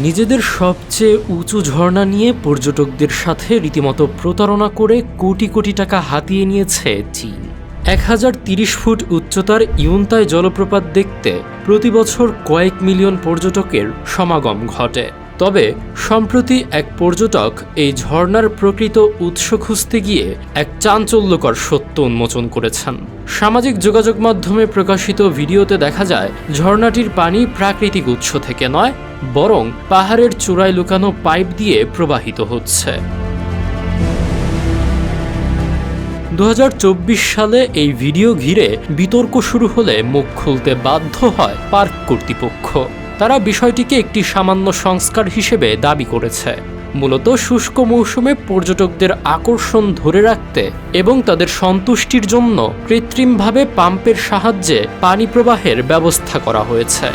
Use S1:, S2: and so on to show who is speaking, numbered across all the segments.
S1: নিজেদের সবচেয়ে উঁচু ঝর্ণা নিয়ে পর্যটকদের সাথে রীতিমতো প্রতারণা করে কোটি কোটি টাকা হাতিয়ে নিয়েছে চীন। 1030 ফুট উচ্চতার ইউনতাই জলপ্রপাত দেখতে প্রতি বছর কয়েক মিলিয়ন পর্যটকের সমাগম ঘটে। তবে সম্প্রতি এক পর্যটক এই ঝর্ণার প্রকৃত উৎস খুঁজতে গিয়ে এক চাঞ্চল্যকর সত্য উন্মোচন করেছেন। সামাজিক যোগাযোগ মাধ্যমে প্রকাশিত ভিডিওতে দেখা যায় ঝর্ণাটির পানি প্রাকৃতিক উৎস থেকে নয়, বরং পাহাড়ের চূড়ায় লুকানো পাইপ দিয়ে প্রবাহিত হচ্ছে। 2024 সালে এই ভিডিও ঘিরে বিতর্ক শুরু হলে মুখ খুলতে বাধ্য হয় পার্ক কর্তৃপক্ষ। তারা বিষয়টিকে একটি সামান্য সংস্কার হিসেবে দাবি করেছে, মূলত শুষ্ক মৌসুমে পর্যটকদের আকর্ষণ ধরে রাখতে এবং তাদের সন্তুষ্টির জন্য কৃত্রিমভাবে পাম্পের সাহায্যে পানি প্রবাহের ব্যবস্থা করা হয়েছে।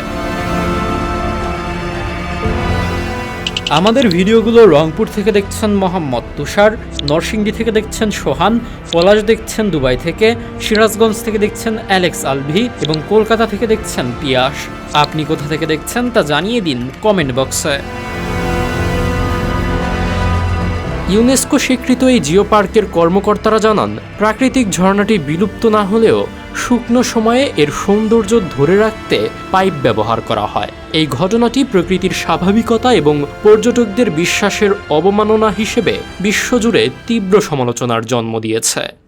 S1: আমাদের ভিডিওগুলো রংপুর থেকে দেখছেন মোহাম্মদ তুষার, নরসিংদী থেকে দেখছেন সোহান, পলাশ দেখছেন দুবাই থেকে, সিরাজগঞ্জ থেকে দেখছেন অ্যালেক্স আলভি এবং কলকাতা থেকে দেখছেন পিয়াস। আপনি কোথা থেকে দেখছেন তা জানিয়ে দিন কমেন্ট বক্সে। ইউনেস্কো স্বীকৃত এই জিও পার্কের কর্মকর্তারা জানান, প্রাকৃতিক ঝর্ণাটি বিলুপ্ত না হলেও শুকনো সময়ে এর সৌন্দর্য ধরে রাখতে পাইপ ব্যবহার করা হয়। এই ঘটনাটি প্রকৃতির স্বাভাবিকতা এবং পর্যটকদের বিশ্বাসের অবমাননা হিসেবে বিশ্বজুড়ে তীব্র সমালোচনার জন্ম দিয়েছে।